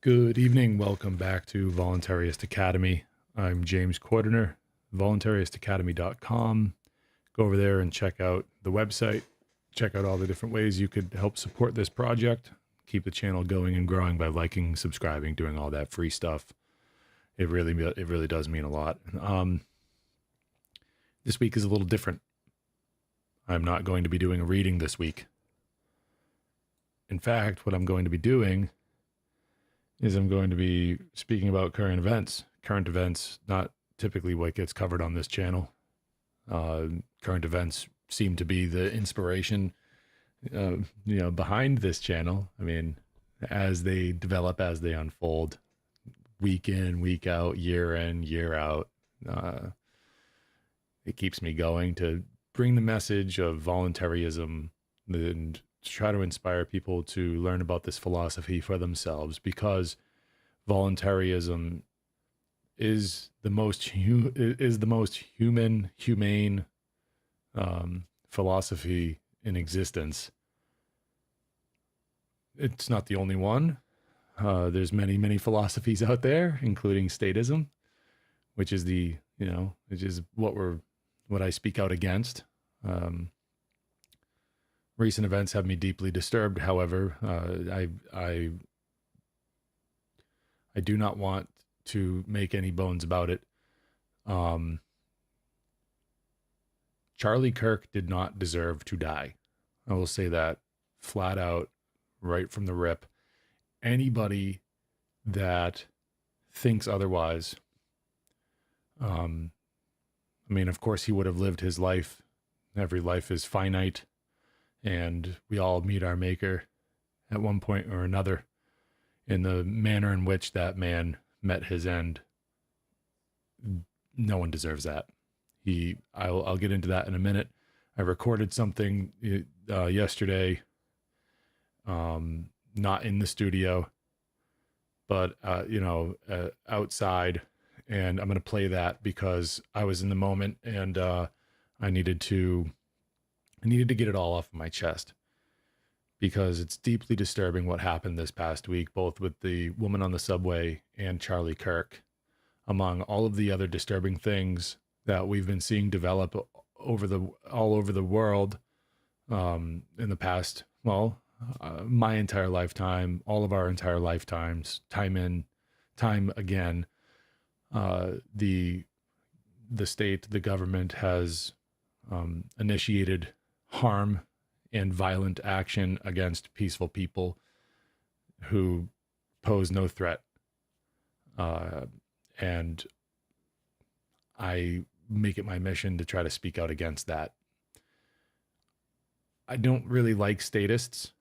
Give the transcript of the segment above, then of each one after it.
Good evening. Welcome back to Voluntaryist Academy. I'm James Quarterner, voluntaristacademy.com. Go over there and check out the website. Check out all the different ways you could help support this project. Keep the channel going and growing by liking, subscribing, doing all that free stuff. It really does mean a lot. This week is a little different. I'm not going to be doing a reading this week. In fact, what I'm going to be doing is I'm going to be speaking about current events. Current events, not typically what gets covered on this channel. Current events seem to be the inspiration, behind this channel. I mean, as they develop, as they unfold, week in, week out, year in, year out, it keeps me going to bring the message of voluntarism and try to inspire people to learn about this philosophy for themselves, because voluntarism is the most humane philosophy in existence. It's not the only one. There's many philosophies out there, including statism, which is what I speak out against. Recent events have me deeply disturbed. However, I do not want to make any bones about it. Charlie Kirk did not deserve to die. I will say that flat out, right from the rip. Anybody that thinks otherwise, of course, he would have lived his life. Every life is finite, and we all meet our maker at one point or another. In the manner in which that man met his end, no one deserves that. I'll get into that in a minute. I recorded something yesterday, not in the studio, but outside, and I'm going to play that because I was in the moment, and I needed to get it all off of my chest, because it's deeply disturbing what happened this past week, both with the woman on the subway and Charlie Kirk, among all of the other disturbing things that we've been seeing develop all over the world in the past, my entire lifetime, all of our entire lifetimes, time in, time again. The state, the government has initiated harm and violent action against peaceful people who pose no threat. And I make it my mission to try to speak out against that. I don't really like statists.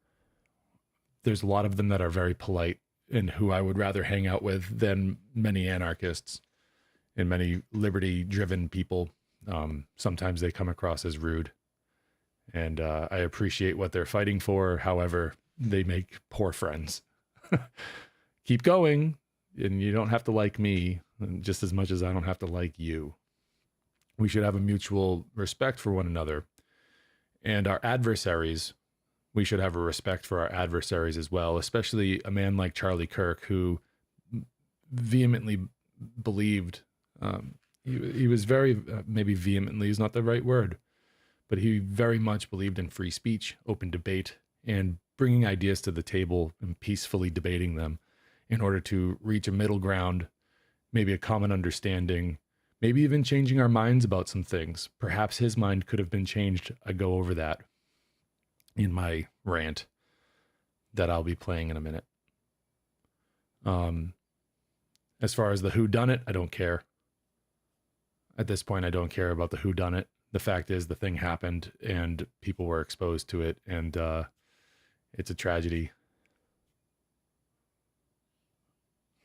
There's a lot of them that are very polite and who I would rather hang out with than many anarchists and many liberty-driven people. Sometimes they come across as rude. And I appreciate what they're fighting for. However, they make poor friends. Keep going, and you don't have to like me just as much as I don't have to like you. We should have a mutual respect for one another. And our adversaries, we should have a respect for our adversaries as well, especially a man like Charlie Kirk, who vehemently believed, he was very, maybe vehemently is not the right word, but he very much believed in free speech, open debate, and bringing ideas to the table and peacefully debating them in order to reach a middle ground, maybe a common understanding, maybe even changing our minds about some things. Perhaps his mind could have been changed. I go over that in my rant that I'll be playing in a minute. As far as the whodunit, I don't care. At this point, I don't care about the whodunit. The fact is, the thing happened and people were exposed to it, and it's a tragedy.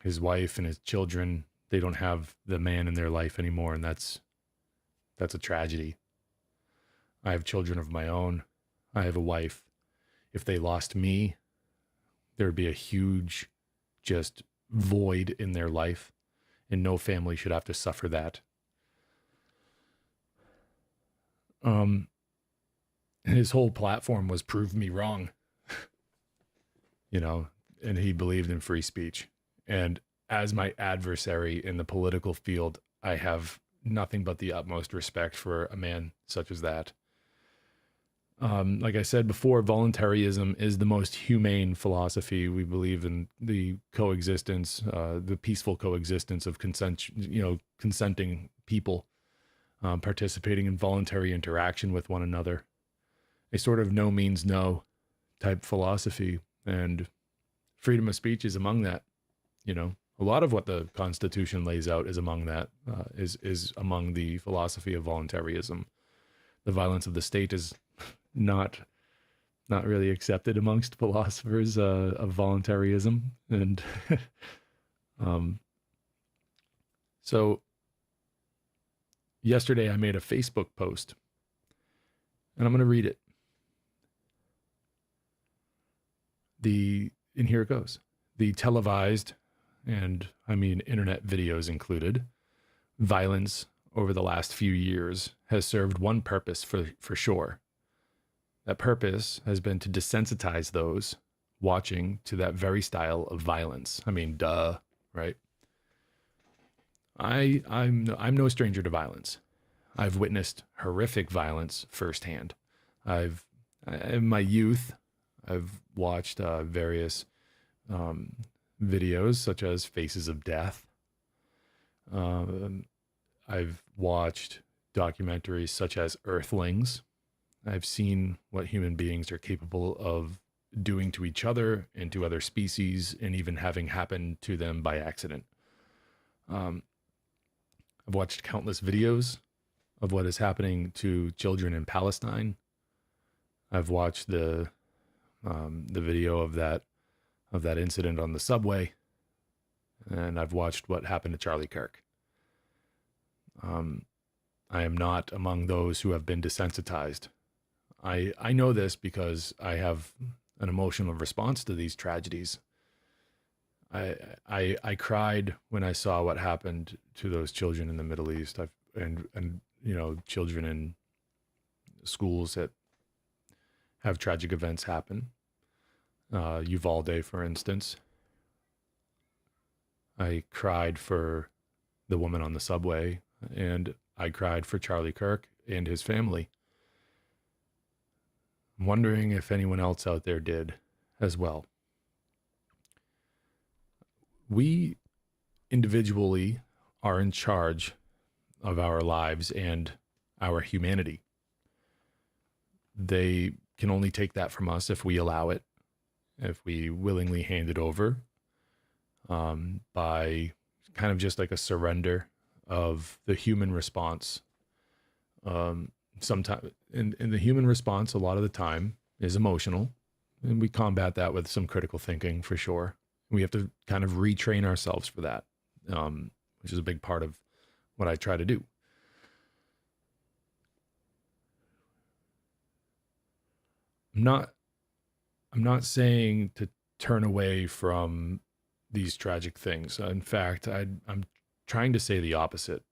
His wife and his children, they don't have the man in their life anymore, and that's a tragedy. I have children of my own. I have a wife. If they lost me, there would be a huge just void in their life, and no family should have to suffer that. His whole platform was prove me wrong, and he believed in free speech. And as my adversary in the political field, I have nothing but the utmost respect for a man such as that. Like I said before, voluntarism is the most humane philosophy. We believe in the coexistence, the peaceful coexistence of consenting people participating in voluntary interaction with one another. A sort of no means no type philosophy, and freedom of speech is among that. A lot of what the Constitution lays out is among that. Is among the philosophy of voluntarism. The violence of the state is not really accepted amongst philosophers of voluntarism, and so yesterday I made a Facebook post, and I'm going to read it. And here it goes. The televised, and I mean internet videos included, violence over the last few years has served one purpose for sure. That purpose has been to desensitize those watching to that very style of violence. I mean, duh, right? I'm no stranger to violence. I've witnessed horrific violence firsthand. In my youth, I've watched various videos such as Faces of Death. I've watched documentaries such as Earthlings. I've seen what human beings are capable of doing to each other and to other species, and even having happened to them by accident. I've watched countless videos of what is happening to children in Palestine. I've watched the video of that incident on the subway, and I've watched what happened to Charlie Kirk. I am not among those who have been desensitized. I know this because I have an emotional response to these tragedies. I cried when I saw what happened to those children in the Middle East, and children in schools that have tragic events happen. Uvalde, for instance. I cried for the woman on the subway, and I cried for Charlie Kirk and his family. I'm wondering if anyone else out there did as well. We individually are in charge of our lives and our humanity. They can only take that from us if we allow it, if we willingly hand it over, by kind of just like a surrender of the human response. Sometimes, and the human response a lot of the time is emotional, and we combat that with some critical thinking for sure. We have to kind of retrain ourselves for that, which is a big part of what I try to do. I'm not saying to turn away from these tragic things. In fact, I'm trying to say the opposite.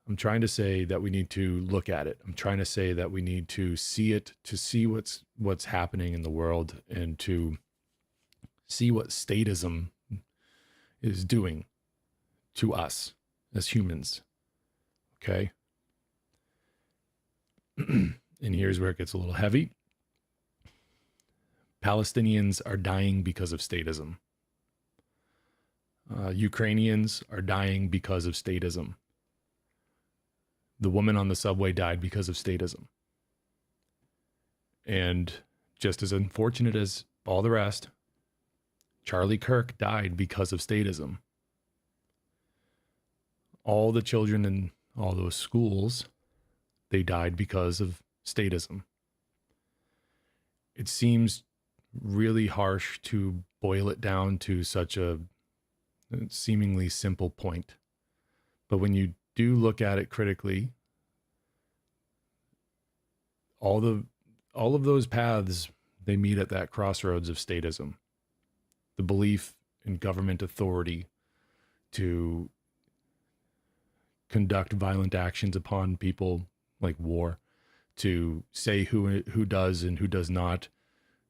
I'm trying to say that we need to look at it. I'm trying to say that we need to see it, to see what's happening in the world, and to see what statism is doing to us as humans. Okay? And here's where it gets a little heavy. Palestinians are dying because of statism. Ukrainians are dying because of statism. The woman on the subway died because of statism. And just as unfortunate as all the rest, Charlie Kirk died because of statism. All the children in all those schools, they died because of statism. It seems really harsh to boil it down to such a seemingly simple point. But when you do look at it critically, all of those paths, they meet at that crossroads of statism. The belief in government authority to conduct violent actions upon people like war, to say who does and who does not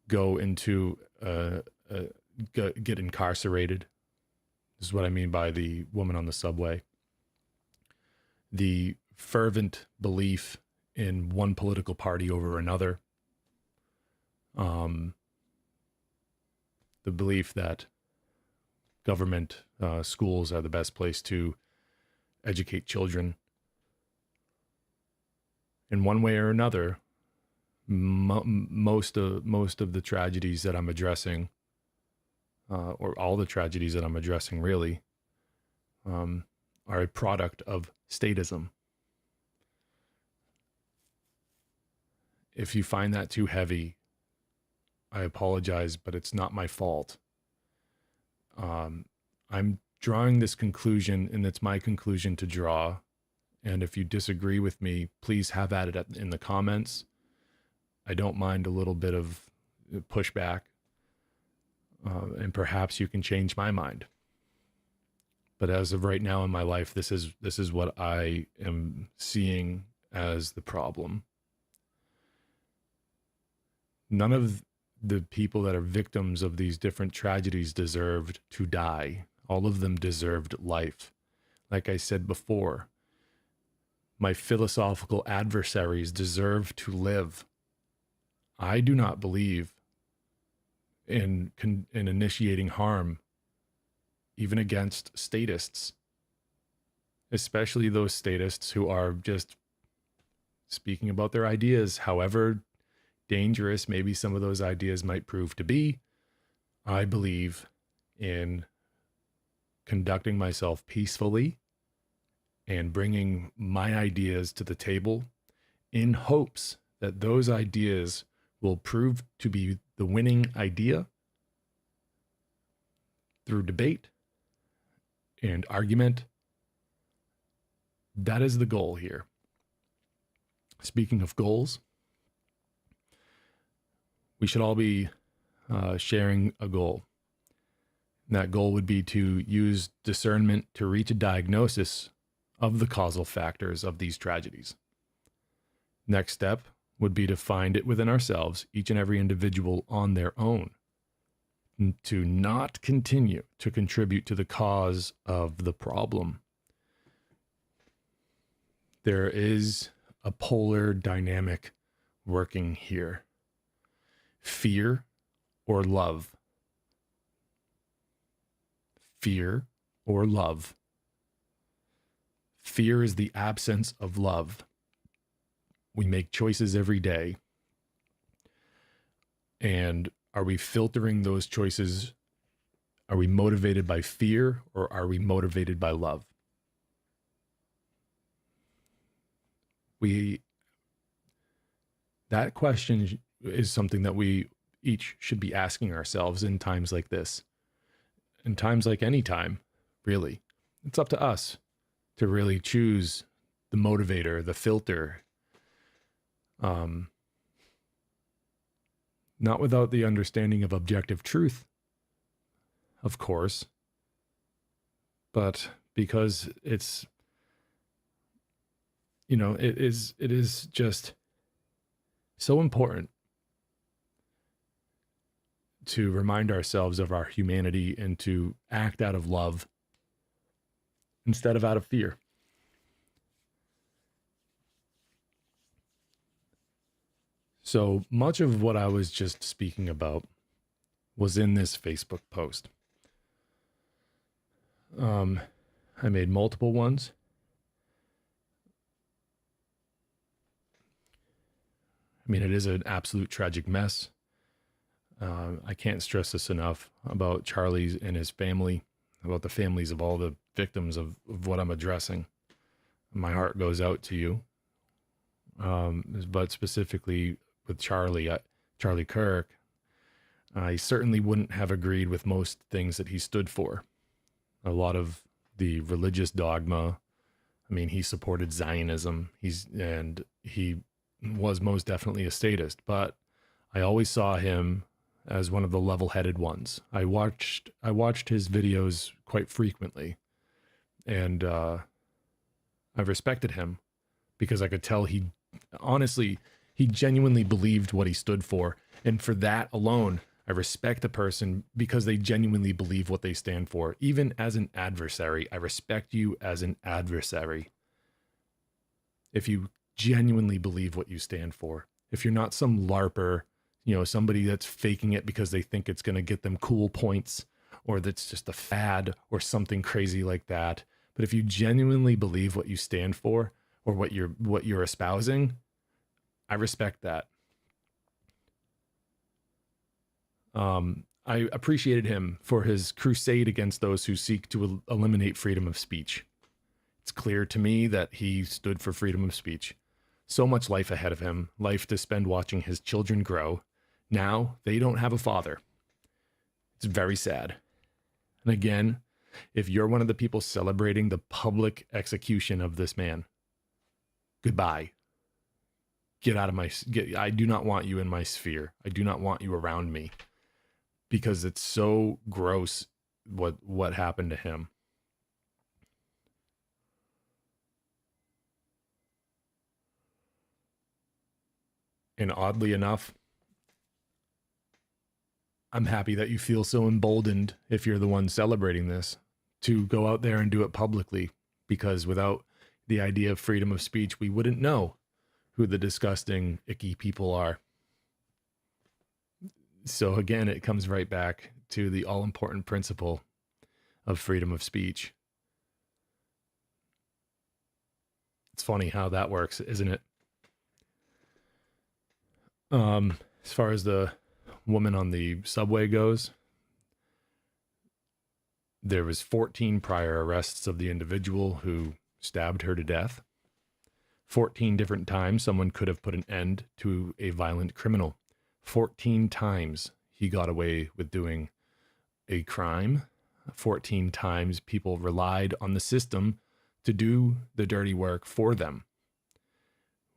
go into get incarcerated This is what I mean by the woman on the subway. The fervent belief in one political party over another. The belief that government schools are the best place to educate children. In one way or another, most of the tragedies that I'm addressing, or all the tragedies that I'm addressing really, are a product of statism. If you find that too heavy, I apologize, but it's not my fault. I'm drawing this conclusion, and it's my conclusion to draw. And if you disagree with me, please have at it in the comments. I don't mind a little bit of pushback, and perhaps you can change my mind. But as of right now in my life, this is what I am seeing as the problem. None of the people that are victims of these different tragedies deserved to die. All of them deserved life. Like I said before, my philosophical adversaries deserve to live. I do not believe in initiating harm, even against statists, especially those statists who are just speaking about their ideas, however dangerous maybe some of those ideas might prove to be. I believe in conducting myself peacefully and bringing my ideas to the table in hopes that those ideas will prove to be the winning idea through debate and argument. That is the goal here. Speaking of goals, we should all be sharing a goal. And that goal would be to use discernment to reach a diagnosis of the causal factors of these tragedies. Next step would be to find it within ourselves, each and every individual on their own, to not continue to contribute to the cause of the problem. There is a polar dynamic working here. Fear or love. Fear or love. Fear is the absence of love. We make choices every day. And are we filtering those choices? Are we motivated by fear or are we motivated by love? That question is something that we each should be asking ourselves in times like this. In times like any time, really. It's up to us to really choose the motivator, the filter. Not without the understanding of objective truth, of course, but because it's, it is just so important to remind ourselves of our humanity and to act out of love instead of out of fear. So much of what I was just speaking about was in this Facebook post. I made multiple ones. I mean, it is an absolute tragic mess. I can't stress this enough about Charlie and his family, about the families of all the victims of what I'm addressing. My heart goes out to you. But specifically with Charlie Kirk, I certainly wouldn't have agreed with most things that he stood for. A lot of the religious dogma. I mean, he supported Zionism. He was most definitely a statist, but I always saw him as one of the level-headed ones. I watched his videos quite frequently, and I respected him because I could tell he genuinely believed what he stood for, and for that alone, I respect the person because they genuinely believe what they stand for. Even as an adversary, I respect you as an adversary. If you genuinely believe what you stand for, if you're not some LARPer, somebody that's faking it because they think it's going to get them cool points, or that's just a fad or something crazy like that. But if you genuinely believe what you stand for or what you're espousing, I respect that. I appreciated him for his crusade against those who seek to eliminate freedom of speech. It's clear to me that he stood for freedom of speech. So much life ahead of him, life to spend watching his children grow. Now they don't have a father. It's very sad. And again, if you're one of the people celebrating the public execution of this man, goodbye. Get out of I do not want you in my sphere. I do not want you around me, because it's so gross what happened to him. And oddly enough, I'm happy that you feel so emboldened, if you're the one celebrating this, to go out there and do it publicly, because without the idea of freedom of speech, we wouldn't know who the disgusting, icky people are. So again, it comes right back to the all-important principle of freedom of speech. It's funny how that works, isn't it? As far as the woman on the subway goes, there was 14 prior arrests of the individual who stabbed her to death. 14 different times someone could have put an end to a violent criminal. 14 times he got away with doing a crime. 14 times people relied on the system to do the dirty work for them.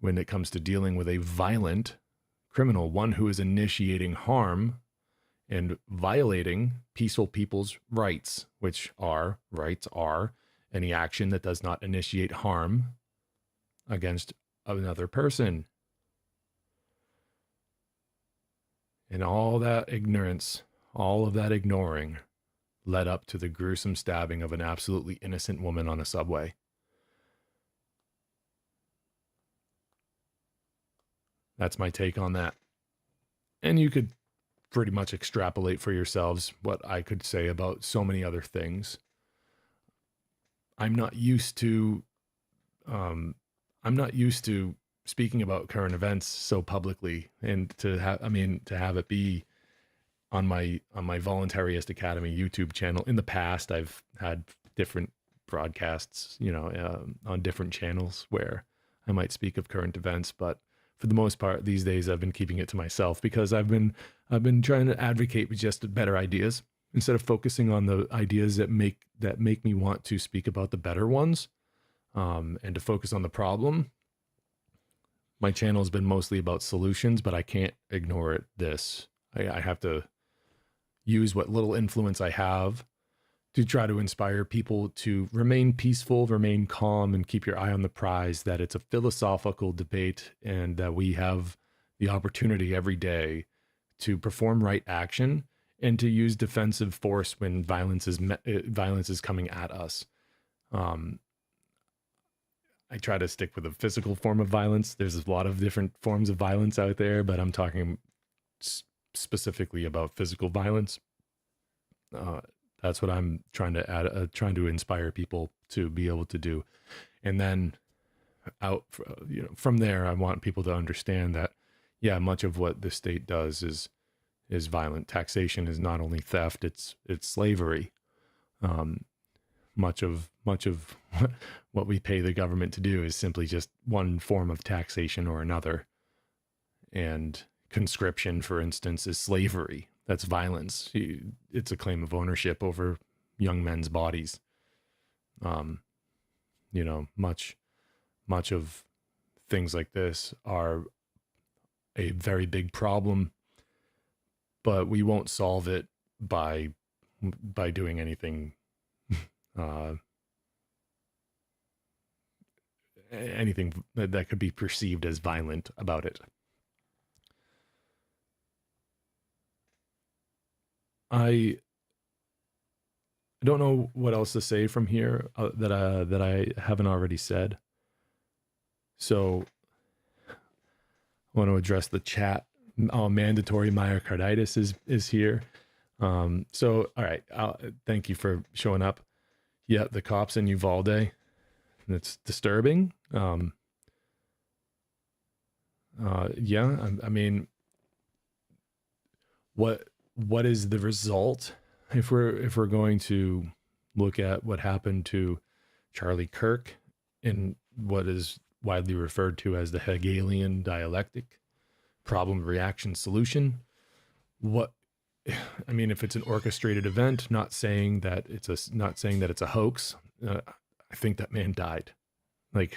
When it comes to dealing with a violent criminal, one who is initiating harm and violating peaceful people's rights, which are any action that does not initiate harm against another person. And all that ignorance, all of that ignoring led up to the gruesome stabbing of an absolutely innocent woman on a subway. That's my take on that. And you could pretty much extrapolate for yourselves what I could say about so many other things. I'm not used to speaking about current events so publicly, and to have it be on my Voluntaryist Academy YouTube channel. In the past, I've had different broadcasts, on different channels where I might speak of current events, but for the most part, these days I've been keeping it to myself, because I've been trying to advocate with just better ideas instead of focusing on the ideas that make me want to speak about the better ones, and to focus on the problem. My channel has been mostly about solutions, but I can't ignore this. I have to use what little influence I have to try to inspire people to remain peaceful, remain calm, and keep your eye on the prize, that it's a philosophical debate, and that we have the opportunity every day to perform right action and to use defensive force when violence is coming at us. I try to stick with a physical form of violence. There's a lot of different forms of violence out there, but I'm talking specifically about physical violence. That's what I'm trying to add, trying to inspire people to be able to do. And then from there, I want people to understand that, yeah, much of what the state does is violent. Taxation is not only theft, it's slavery. Much of what we pay the government to do is simply just one form of taxation or another. And conscription, for instance, is slavery. That's violence. It's a claim of ownership over young men's bodies. Much of things like this are a very big problem, but we won't solve it by doing anything anything that could be perceived as violent about it. I don't know what else to say from here that I haven't already said. So I want to address the chat. Mandatory myocarditis is here. So all right, thank you for showing up. Yeah, the cops in Uvalde. It's disturbing. Yeah, I mean, what is the result if we're going to look at what happened to Charlie Kirk in what is widely referred to as the Hegelian dialectic, problem, reaction, solution? What I mean, if it's an orchestrated event, not saying that it's a hoax. I think that man died. Like,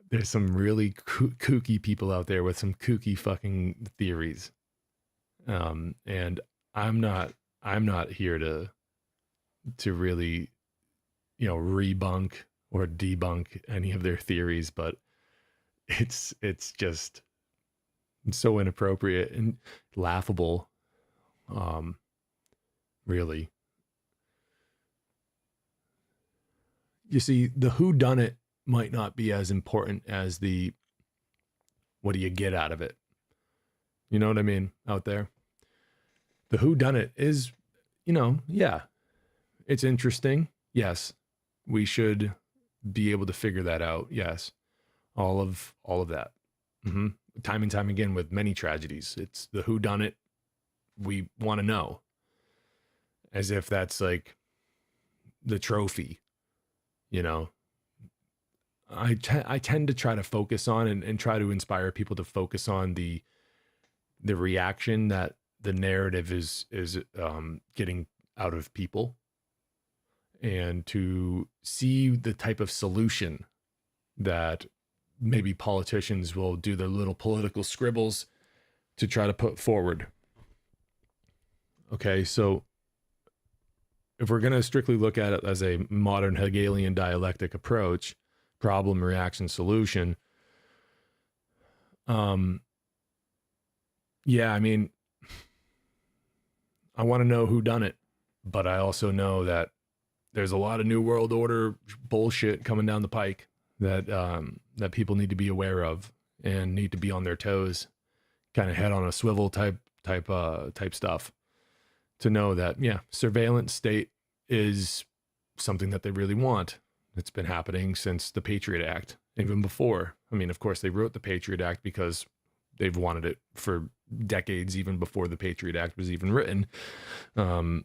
there's some really kooky people out there with some kooky fucking theories, and I'm not here to really, rebunk or debunk any of their theories, but it's just so inappropriate and laughable. Really, you see, the who done it might not be as important as the what do you get out of it. You know what I mean? Out there, the who done it is, yeah, it's interesting. Yes, we should be able to figure that out. Yes, all of that. Mm-hmm. Time and time again with many tragedies, it's the who done it. We want to know, as if that's like the trophy. I tend to try to focus on and try to inspire people to focus on the reaction that the narrative is getting out of people, and to see the type of solution that maybe politicians will do their little political scribbles to try to put forward. Okay, so if we're going to strictly look at it as a modern Hegelian dialectic approach, problem, reaction, solution, yeah, I mean, I want to know who done it, but I also know that there's a lot of new world order bullshit coming down the pike that that people need to be aware of and need to be on their toes, kind of head on a swivel type stuff, to know that, yeah, surveillance state is something that they really want. It's been happening since the Patriot Act, even before. I mean, of course, they wrote the Patriot Act because they've wanted it for decades, even before the Patriot Act was even written. But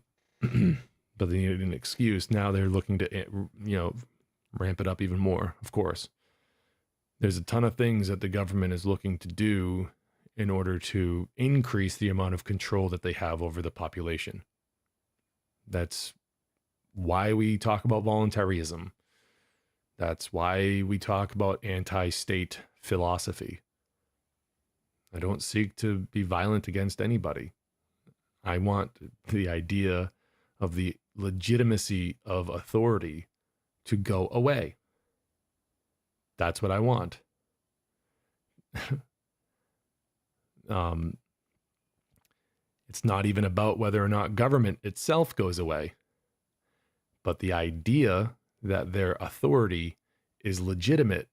they needed an excuse. Now they're looking to, ramp it up even more, of course. There's a ton of things that the government is looking to do in order to increase the amount of control that they have over the population. That's why we talk about voluntarism. That's why we talk about anti-state philosophy. I don't seek to be violent against anybody. I want the idea of the legitimacy of authority to go away. That's what I want. It's not even about whether or not government itself goes away, but the idea that their authority is legitimate.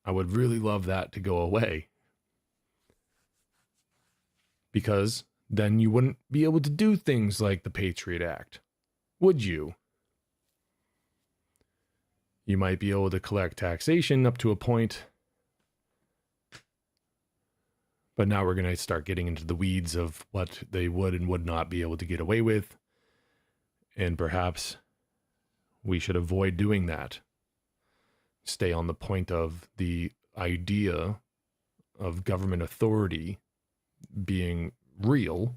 I would really love that to go away, because then you wouldn't be able to do things like the Patriot Act, would you? You might be able to collect taxation up to a point, but now we're going to start getting into the weeds of what they would and would not be able to get away with. And perhaps we should avoid doing that. Stay on the point of the idea of government authority being real.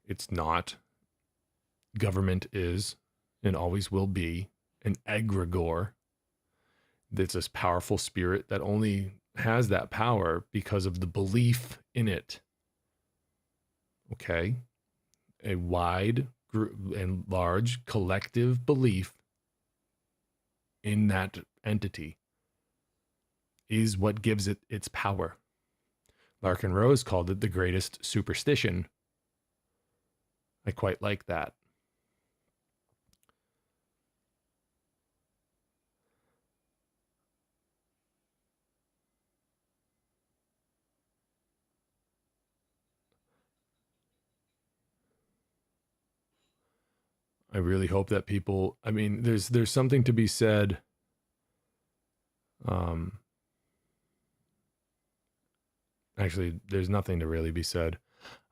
It's not. Government is and always will be an egregore. It's this powerful spirit that only has that power because of the belief in it. Okay? A wide and large collective belief in that entity is what gives it its power. Larkin Rose called it the greatest superstition. I quite like that. I really hope that people, I mean, there's something to be said. Actually, there's nothing to really be said.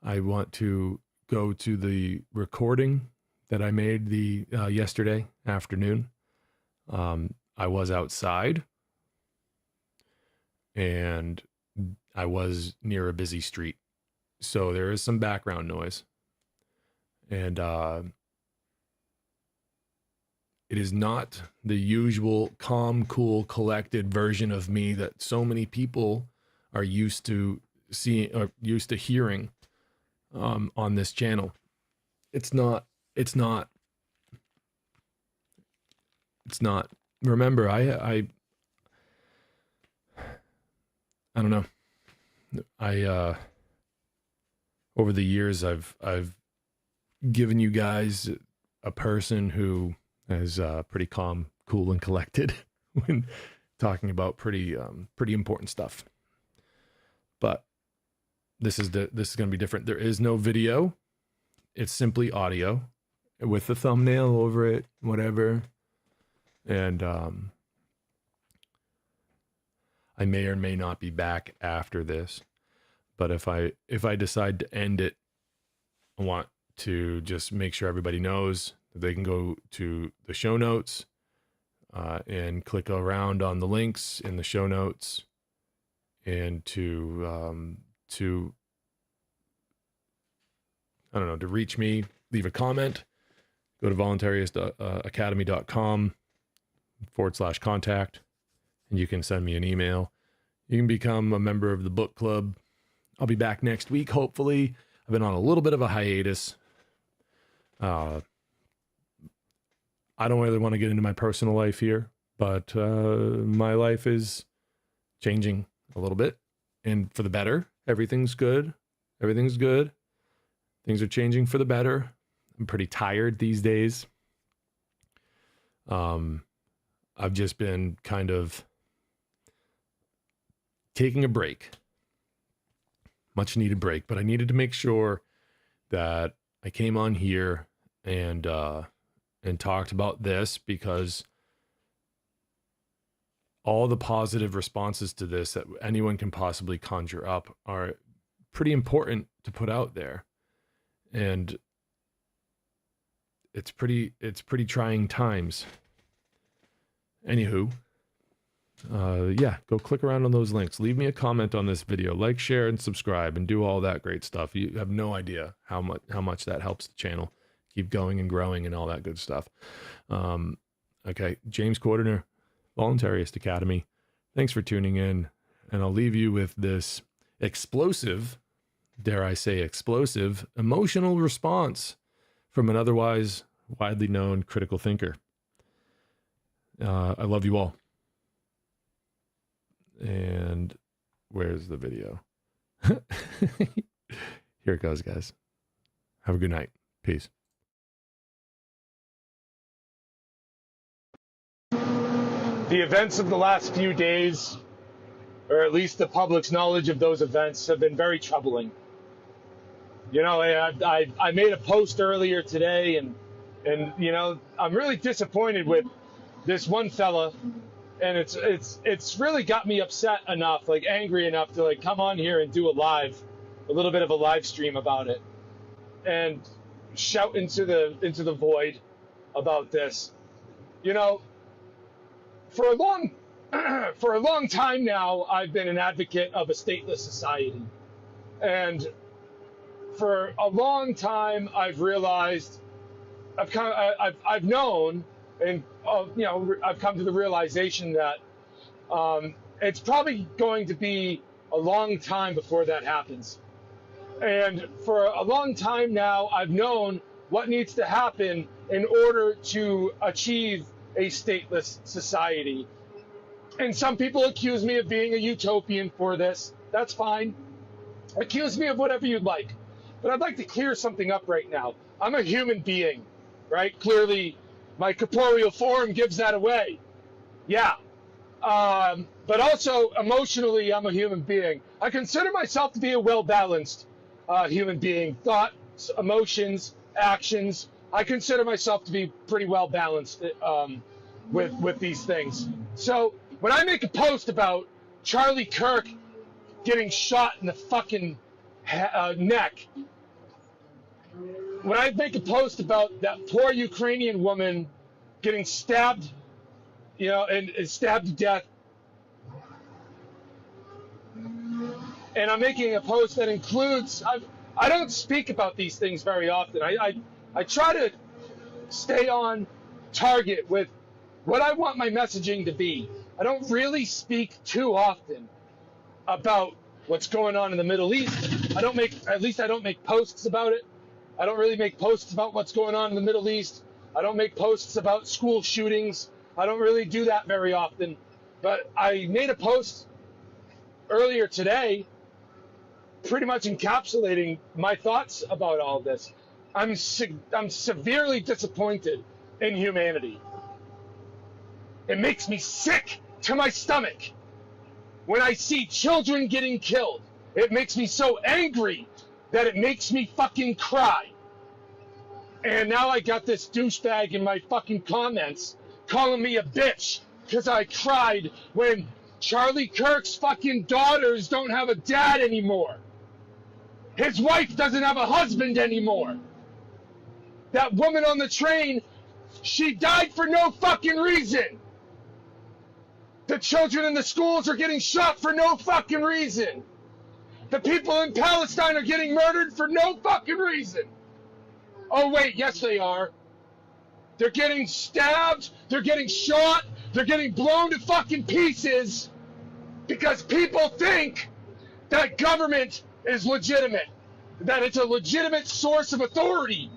I want to go to the recording that I made the yesterday afternoon. I was outside and I was near a busy street, so there is some background noise, and it is not the usual calm, cool, collected version of me that so many people are used to seeing or used to hearing on this channel. It's not. Remember, I don't know. Over the years, I've given you guys a person who is pretty calm, cool, and collected when talking about pretty important stuff. But this is going to be different. There is no video. It's simply audio with the thumbnail over it, whatever. And I may or may not be back after this. But if I decide to end it, I want to just make sure everybody knows that they can go to the show notes and click around on the links in the show notes, and to I don't know, to reach me, leave a comment, go to voluntaryist.academy.com/contact, and you can send me an email. You can become a member of the book club. I'll be back next week, hopefully. I've been on a little bit of a hiatus. I don't really want to get into my personal life here, but my life is changing a little bit, and for the better. Everything's good. Everything's good. Things are changing for the better. I'm pretty tired these days. I've just been kind of taking a break. Much needed break, but I needed to make sure that I came on here and talked about this, because all the positive responses to this that anyone can possibly conjure up are pretty important to put out there. And it's pretty trying times. Anywho, yeah, go click around on those links. Leave me a comment on this video, like, share, and subscribe, and do all that great stuff. You have no idea how much that helps the channel keep going and growing and all that good stuff. Okay, James Cordiner, Voluntaryist Academy. Thanks for tuning in, and I'll leave you with this explosive, dare I say explosive, emotional response from an otherwise widely known critical thinker. I love you all. And where's the video? Here it goes, guys. Have a good night. Peace. The events of the last few days, or at least the public's knowledge of those events, have been very troubling. You know, I made a post earlier today, and you know, I'm really disappointed with this one fella, and it's really got me upset enough, like angry enough to like come on here and do a little bit of a live stream about it, and shout into the void about this. You know, for a long time now, I've been an advocate of a stateless society, and for a long time I've realized, I've known, and you know, I've come to the realization that it's probably going to be a long time before that happens. And for a long time now, I've known what needs to happen in order to achieve a stateless society. And some people accuse me of being a utopian for this. That's fine. Accuse me of whatever you'd like. But I'd like to clear something up right now. I'm a human being, right? Clearly, my corporeal form gives that away. Yeah. But also, emotionally, I'm a human being. I consider myself to be a well-balanced human being. Thoughts, emotions, actions. I consider myself to be pretty well-balanced with these things. So when I make a post about Charlie Kirk getting shot in the fucking neck, when I make a post about that poor Ukrainian woman getting stabbed, you know, and stabbed to death, and I'm making a post that includes, I don't speak about these things very often. I try to stay on target with what I want my messaging to be. I don't really speak too often about what's going on in the Middle East. I don't make posts about it. I don't really make posts about what's going on in the Middle East. I don't make posts about school shootings. I don't really do that very often. But I made a post earlier today pretty much encapsulating my thoughts about all this. I'm severely disappointed in humanity. It makes me sick to my stomach when I see children getting killed. It makes me so angry that it makes me fucking cry. And now I got this douchebag in my fucking comments calling me a bitch because I cried when Charlie Kirk's fucking daughters don't have a dad anymore. His wife doesn't have a husband anymore. That woman on the train, she died for no fucking reason. The children in the schools are getting shot for no fucking reason. The people in Palestine are getting murdered for no fucking reason. Oh wait, yes they are. They're getting stabbed, they're getting shot, they're getting blown to fucking pieces because people think that government is legitimate, that it's a legitimate source of authority.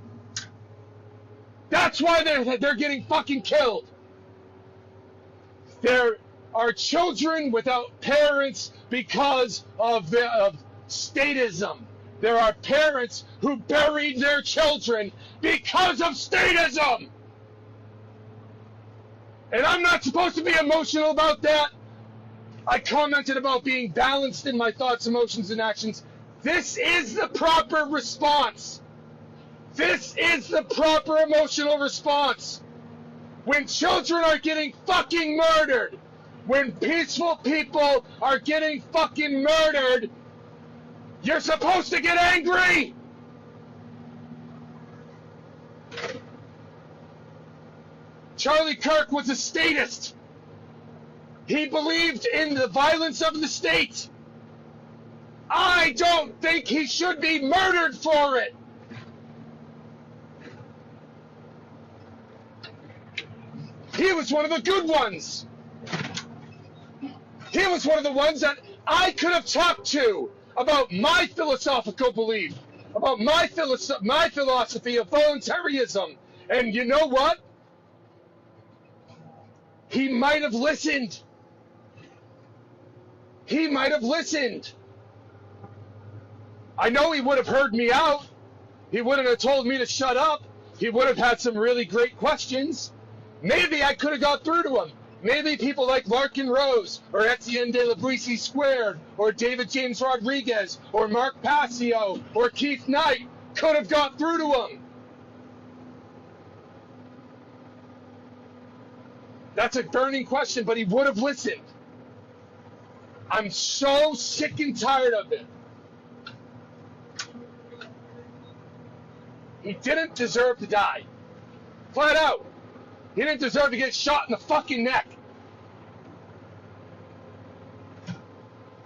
That's why they're getting fucking killed. There are children without parents because of statism. There are parents who buried their children because of statism. And I'm not supposed to be emotional about that. I commented about being balanced in my thoughts, emotions, and actions. This is the proper response. This is the proper emotional response. When children are getting fucking murdered, when peaceful people are getting fucking murdered, you're supposed to get angry. Charlie Kirk was a statist. He believed in the violence of the state. I don't think he should be murdered for it. He was one of the good ones. He was one of the ones that I could have talked to about my philosophical belief, about my philosophy of voluntarism. And you know what? He might have listened. He might have listened. I know he would have heard me out. He wouldn't have told me to shut up. He would have had some really great questions. Maybe I could have got through to him. Maybe people like Larkin Rose, or Etienne de la Brissie Squared, or David James Rodriguez, or Mark Passio, or Keith Knight could have got through to him. That's a burning question, but he would have listened. I'm so sick and tired of it. He didn't deserve to die. Flat out. He didn't deserve to get shot in the fucking neck.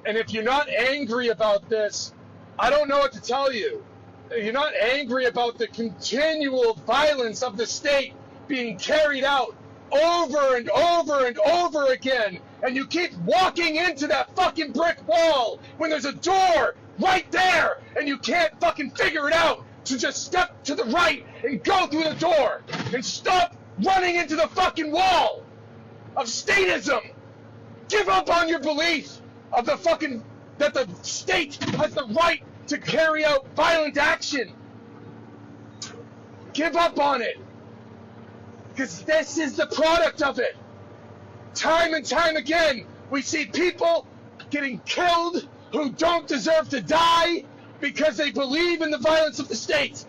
And if you're not angry about this, I don't know what to tell you. If you're not angry about the continual violence of the state being carried out over and over and over again, and you keep walking into that fucking brick wall when there's a door right there, and you can't fucking figure it out, to just step to the right and go through the door, and stop running into the fucking wall of statism. Give up on your belief of the fucking, that the state has the right to carry out violent action. Give up on it. Because this is the product of it. Time and time again, we see people getting killed who don't deserve to die because they believe in the violence of the state.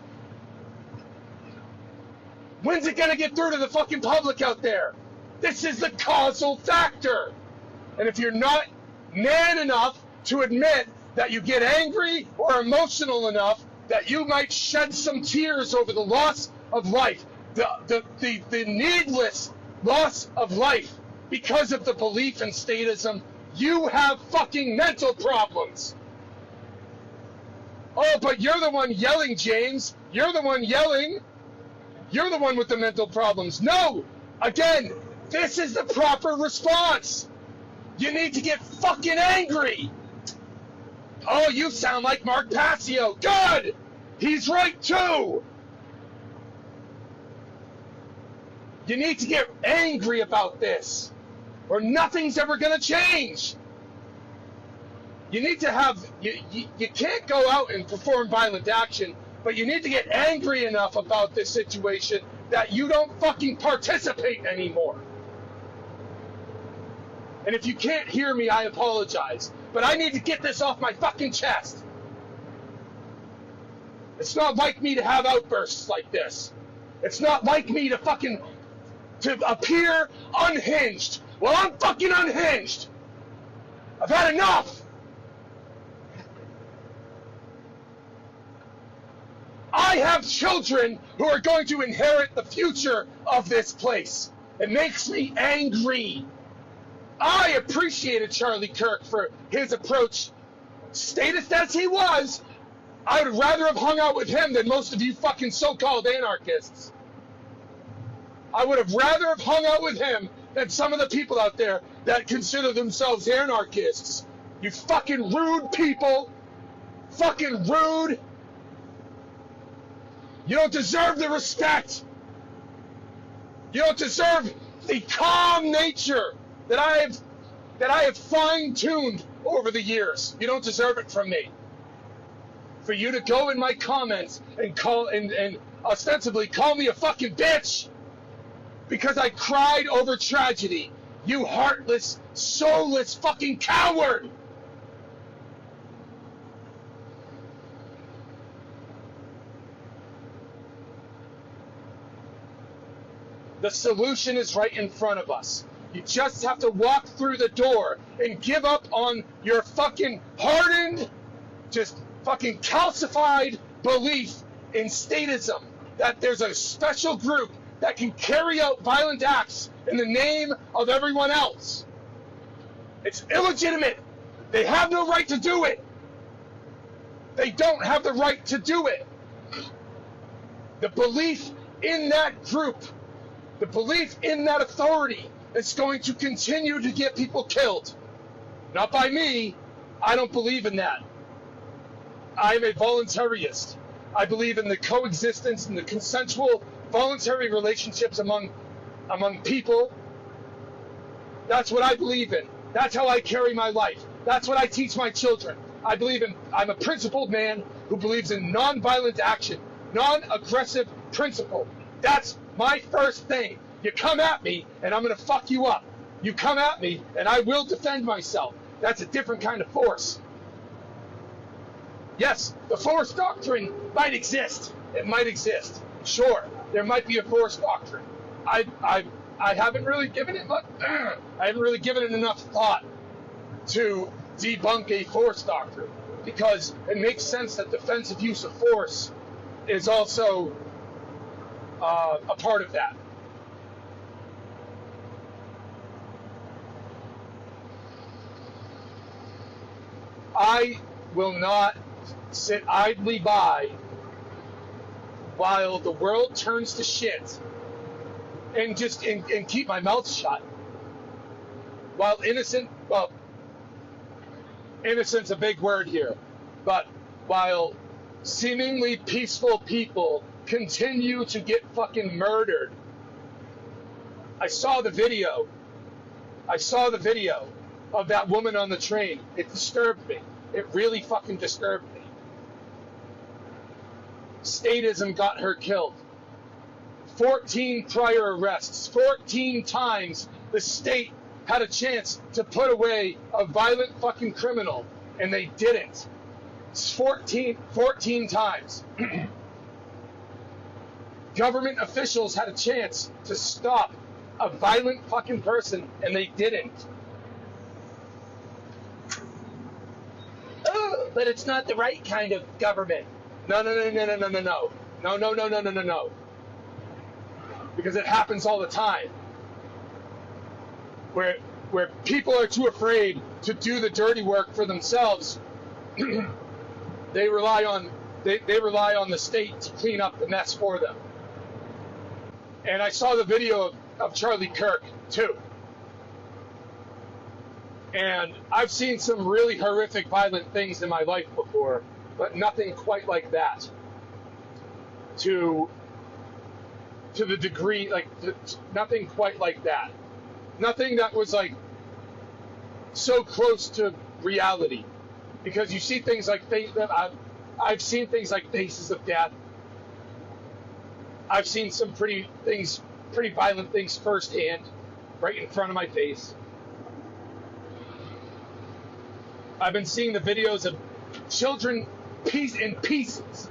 When's it gonna get through to the fucking public out there? This is the causal factor. And if you're not man enough to admit that you get angry or emotional enough that you might shed some tears over the loss of life, the needless loss of life because of the belief in statism, you have fucking mental problems. Oh, but you're the one yelling, James. You're the one yelling. You're the one with the mental problems. No! Again, this is the proper response. You need to get fucking angry. Oh, you sound like Mark Passio. Good! He's right too! You need to get angry about this, or nothing's ever gonna change. You need to have, you can't go out and perform violent action, but you need to get angry enough about this situation that you don't fucking participate anymore. And if you can't hear me, I apologize. But I need to get this off my fucking chest. It's not like me to have outbursts like this. It's not like me to appear unhinged. Well, I'm fucking unhinged. I've had enough. I have children who are going to inherit the future of this place. It makes me angry. I appreciated Charlie Kirk for his approach. Statist as he was, I would rather have hung out with him than most of you fucking so-called anarchists. I would have rather have hung out with him than some of the people out there that consider themselves anarchists. You fucking rude people. Fucking rude. You don't deserve the respect. You don't deserve the calm nature that I have fine-tuned over the years. You don't deserve it from me. For you to go in my comments and and ostensibly call me a fucking bitch because I cried over tragedy. You heartless, soulless fucking coward. The solution is right in front of us. You just have to walk through the door and give up on your fucking hardened, just fucking calcified belief in statism, that there's a special group that can carry out violent acts in the name of everyone else. It's illegitimate. They have no right to do it. They don't have the right to do it. The belief in that group, the belief in that authority, is going to continue to get people killed. Not by me. I don't believe in that. I'm a voluntarist. I believe in the coexistence and the consensual voluntary relationships among people. That's what I believe in. That's how I carry my life. That's what I teach my children. I'm a principled man who believes in non-violent action, non-aggressive principle. That's my first thing. You come at me, and I'm going to fuck you up. You come at me, and I will defend myself. That's a different kind of force. Yes, the force doctrine might exist. It might exist. Sure, there might be a force doctrine. I haven't really given it much. I haven't really given it enough thought to debunk a force doctrine, because it makes sense that defensive use of force is also a part of that. I will not sit idly by while the world turns to shit and keep my mouth shut. While innocent's a big word here, but while seemingly peaceful people continue to get fucking murdered. I saw the video of that woman on the train. It disturbed me. It really fucking disturbed me. statism got her killed. 14 prior arrests. 14 times the state had a chance to put away a violent fucking criminal, and they didn't. It's 14 times. Government officials had a chance to stop a violent fucking person, and they didn't. Oh, but it's not the right kind of government. No. Because it happens all the time. Where people are too afraid to do the dirty work for themselves, they rely on the state to clean up the mess for them. And I saw the video of Charlie Kirk too. And I've seen some really horrific, violent things in my life before, but nothing quite like that. To the degree, like, nothing quite like that. Nothing that was like so close to reality. Because you see things like I've seen things like Faces of Death. I've seen some pretty violent things firsthand, right in front of my face. I've been seeing the videos of children in pieces.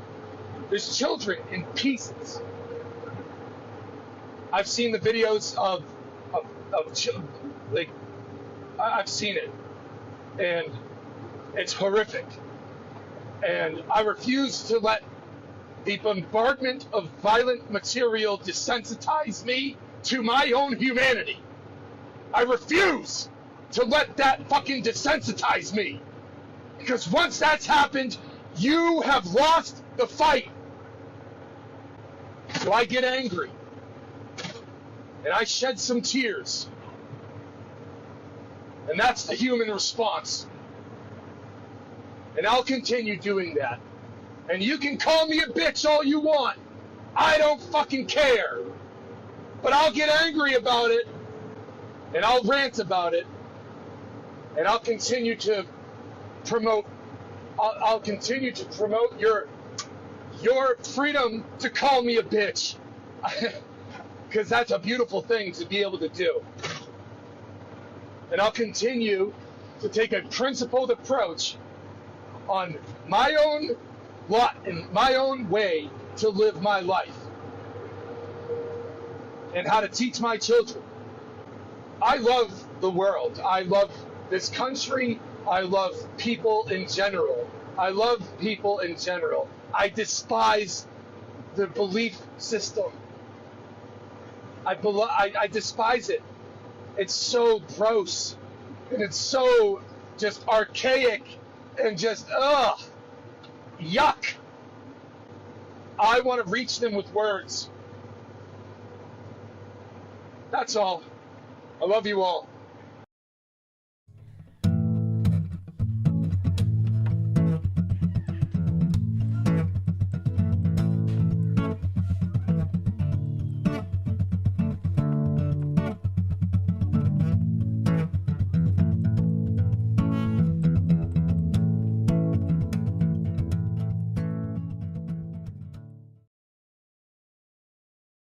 There's children in pieces. I've seen the videos of children, like, I've seen it, and it's horrific. And I refuse to let the bombardment of violent material desensitize me to my own humanity. I refuse to let that fucking desensitize me. Because once that's happened, you have lost the fight. So I get angry. And I shed some tears. And that's the human response. And I'll continue doing that. And you can call me a bitch all you want. I don't fucking care. But I'll get angry about it. And I'll rant about it. And I'll continue to promote your freedom to call me a bitch. Because that's a beautiful thing to be able to do. And I'll continue to take a principled approach on my own lot and my own way to live my life. And how to teach my children. I love the world. I love this country. I love people in general. I despise the belief system. I despise it. It's so gross. And it's so just archaic and just, yuck. I want to reach them with words. That's all. I love you all.